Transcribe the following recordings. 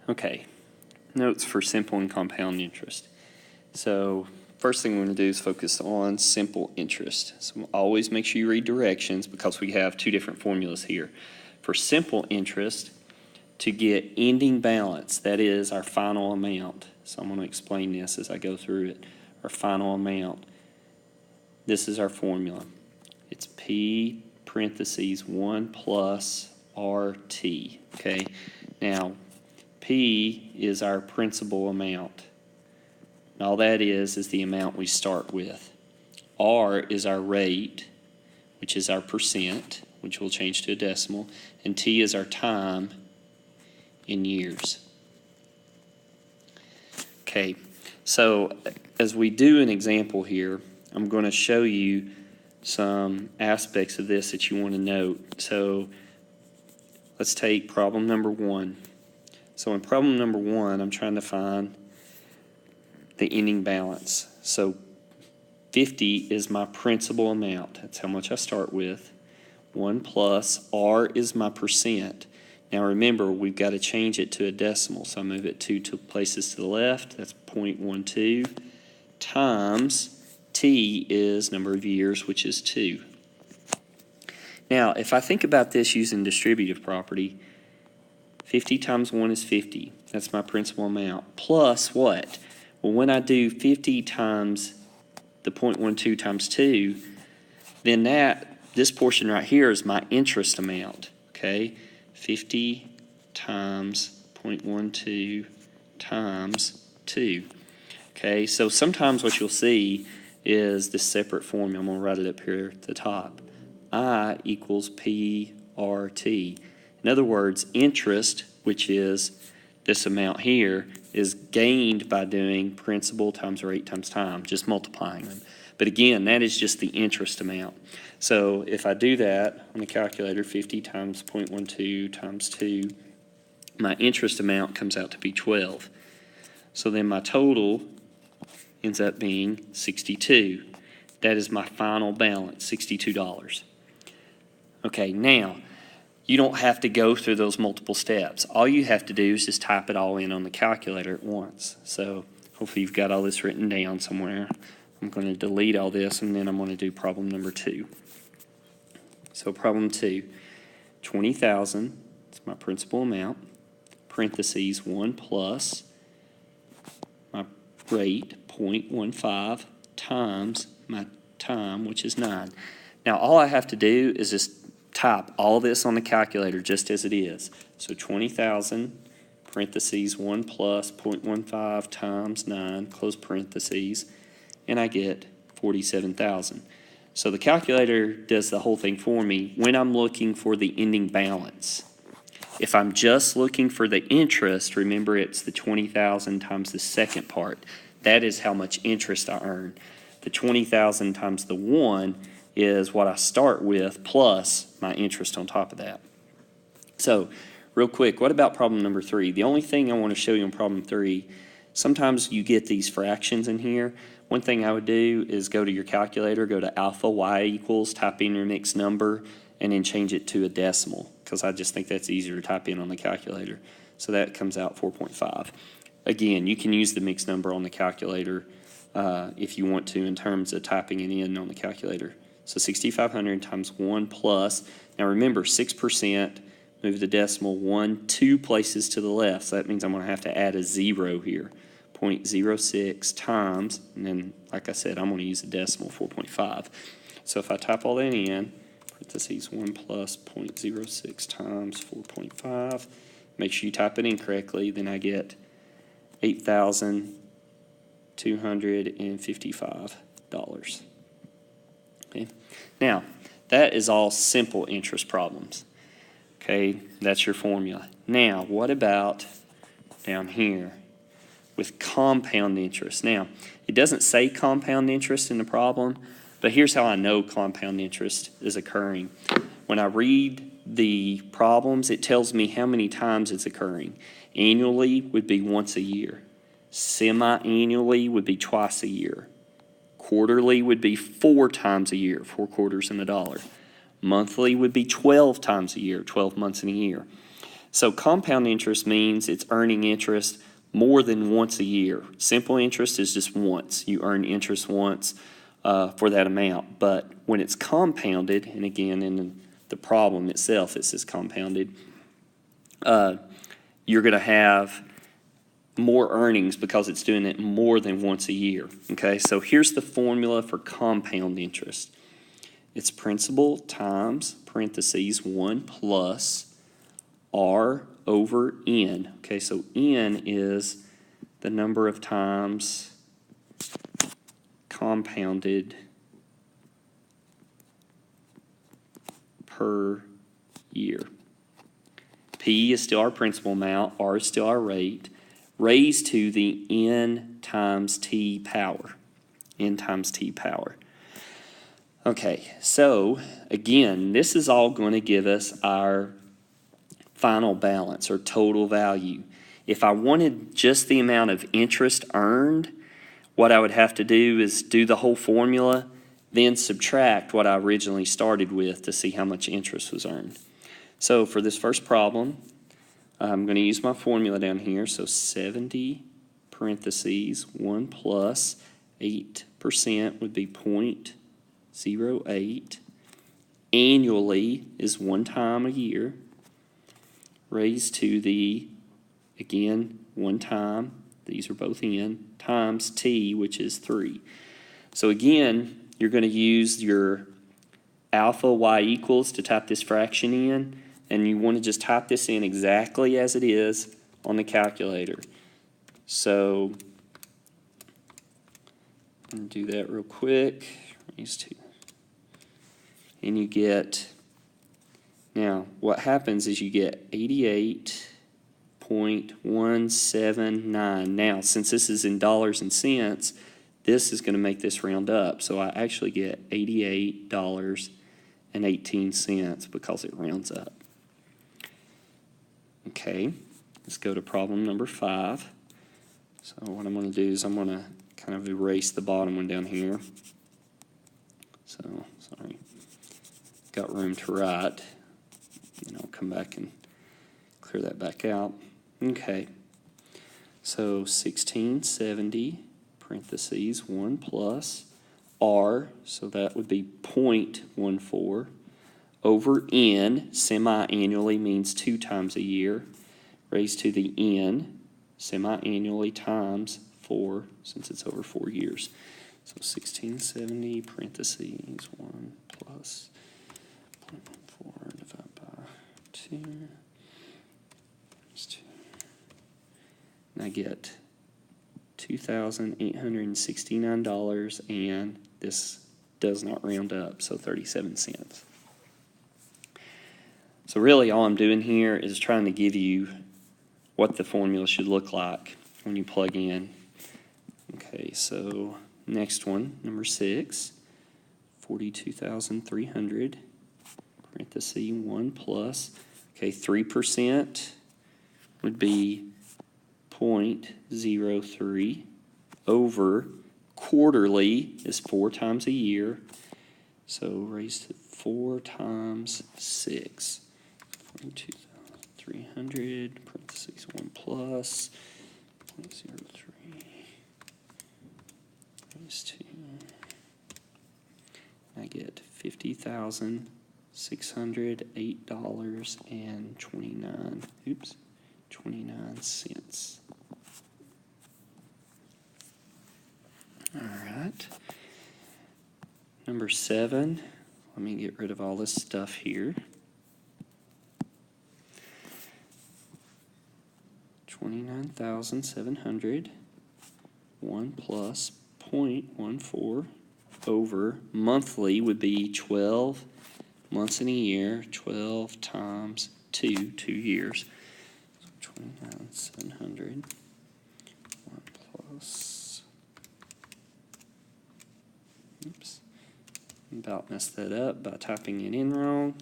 Okay, notes for simple and compound interest. So first thing we're going to do is focus on simple interest. So always make sure you read directions because we have two different formulas here. For simple interest, to get ending balance, that is our final amount. So I'm going to explain this as I go through it. Our final amount. This is our formula. It's P parentheses 1 plus RT. Okay, now P is our principal amount. And all that is the amount we start with. R is our rate, which is our percent, which will change to a decimal. And T is our time in years. Okay, so as we do an example here, I'm going to show you some aspects of this that you want to note. So let's take problem number 1. So in problem number 1, I'm trying to find the ending balance. So 50 is my principal amount. That's how much I start with. 1 plus R is my percent. Now remember, we've got to change it to a decimal. So I move it 2 places to the left. That's 0.12 times T is number of years, which is 2. Now, if I think about this using distributive property, 50 times 1 is 50. That's my principal amount. Plus what? Well, when I do 50 times the 0.12 times 2, then this portion right here is my interest amount. Okay? 50 times 0.12 times 2. Okay, so sometimes what you'll see is this separate formula. I'm going to write it up here at the top. I equals PRT. In other words, interest, which is this amount here, is gained by doing principal times rate times time, just multiplying them. But again, that is just the interest amount. So if I do that on the calculator, 50 times 0.12 times 2, my interest amount comes out to be 12. So then my total ends up being 62. That is my final balance, $62. Okay, now, you don't have to go through those multiple steps. All you have to do is just type it all in on the calculator at once. So hopefully you've got all this written down somewhere. I'm going to delete all this, and then I'm going to do problem number 2. So problem 2, 20,000, it's my principal amount, parentheses 1 plus my rate, 0.15, times my time, which is 9. Now all I have to do is just type all this on the calculator just as it is. So 20,000, parentheses 1 plus 0.15 times 9, close parentheses, and I get 47,000. So the calculator does the whole thing for me when I'm looking for the ending balance. If I'm just looking for the interest, remember it's the 20,000 times the second part. That is how much interest I earn. The 20,000 times the 1 is what I start with plus my interest on top of that. So real quick, what about problem number 3? The only thing I want to show you in problem 3, sometimes you get these fractions in here. One thing I would do is go to your calculator, go to alpha y equals, type in your next number, and then change it to a decimal, because I just think that's easier to type in on the calculator. So that comes out 4.5. Again, you can use the mixed number on the calculator if you want to in terms of typing it in on the calculator. So 6,500 times 1 plus, now remember 6%, move the decimal 2 places to the left, so that means I'm going to have to add a 0 here. 0.06 times, and then like I said, I'm going to use a decimal, 4.5. So if I type all that in, parentheses 1 plus 0.06 times 4.5, make sure you type it in correctly, then I get $8,255. Okay. Now, that is all simple interest problems. Okay, that's your formula. Now, what about down here with compound interest? Now, it doesn't say compound interest in the problem, but here's how I know compound interest is occurring. When I read the problems, it tells me how many times it's occurring. Annually would be once a year. Semi-annually would be twice a year. Quarterly would be 4 times a year, 4 quarters in a dollar. Monthly would be 12 times a year, 12 months in a year. So compound interest means it's earning interest more than once a year. Simple interest is just once. You earn interest once for that amount. But when it's compounded, and again in the problem itself it says compounded, you're going to have more earnings because it's doing it more than once a year. Okay, so here's the formula for compound interest. It's principal times, parentheses, 1 plus R over N. Okay, so N is the number of times compounded per year. P is still our principal amount, R is still our rate, raised to the N times T power. N times T power. Okay, so again, this is all going to give us our final balance or total value. If I wanted just the amount of interest earned, what I would have to do is do the whole formula, then subtract what I originally started with to see how much interest was earned. So for this first problem, I'm going to use my formula down here. So 70 parentheses 1 plus 8% would be 0.08. Annually is 1 time a year, raised to the, again, 1 time, these are both N, times T, which is 3. So again, you're going to use your alpha y equals to type this fraction in, and you want to just type this in exactly as it is on the calculator. So I'm going to do that real quick. Raise 2. And you get, now what happens is you get 88.179. Now, since this is in dollars and cents, this is going to make this round up. So I actually get $88.18 because it rounds up. Okay, let's go to problem number 5. So what I'm going to do is I'm going to kind of erase the bottom one down here. So, sorry, got room to write. And I'll come back and clear that back out. Okay, so 1670, parentheses, 1 plus R, so that would be 0.14, over N, semi-annually means 2 times a year, raised to the N, semi-annually times 4, since it's over 4 years. So 1670, parentheses, 1 plus 0.14 divided by 2. And I get $2,869, and this does not round up, so 37 cents. So really all I'm doing here is trying to give you what the formula should look like when you plug in. Okay, so next one, number 6, 42,300, parentheses, 1 plus, okay, 3% would be 0.03 over quarterly is 4 times a year, so raised to 4 times 6, 42,300, parentheses 1 plus 0.03 raised to, I get $50,608.29 All right. Number 7, let me get rid of all this stuff here. 29,700, 1 plus 0.14 over monthly would be 12 months in a year, 12 times 2 years. So 29,700, 1 plus, oops, about messed that up by typing it in wrong.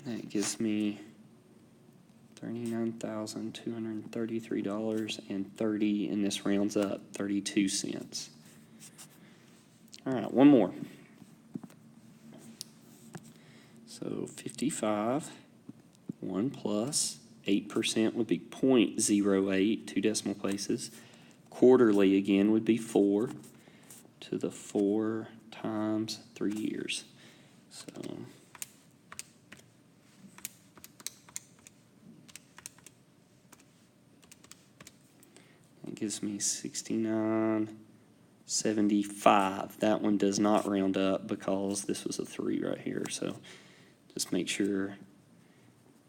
That gives me $39,233.30, and this rounds up 32 cents. All right, one more. So So 55, 1 plus 8% would be 0.08, 2 decimal places. Quarterly, again, would be 4 to the 4 times 3 years. So that gives me 69.75. That one does not round up because this was a 3 right here. So just make sure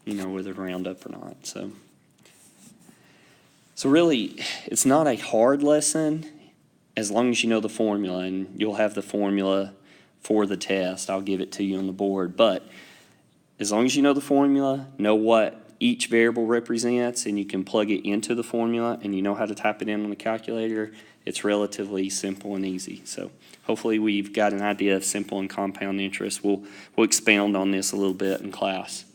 you know whether to round up or not. So really, it's not a hard lesson as long as you know the formula, and you'll have the formula for the test. I'll give it to you on the board. But as long as you know the formula, know what each variable represents, and you can plug it into the formula, and you know how to type it in on the calculator, it's relatively simple and easy. So hopefully we've got an idea of simple and compound interest. We'll expound on this a little bit in class.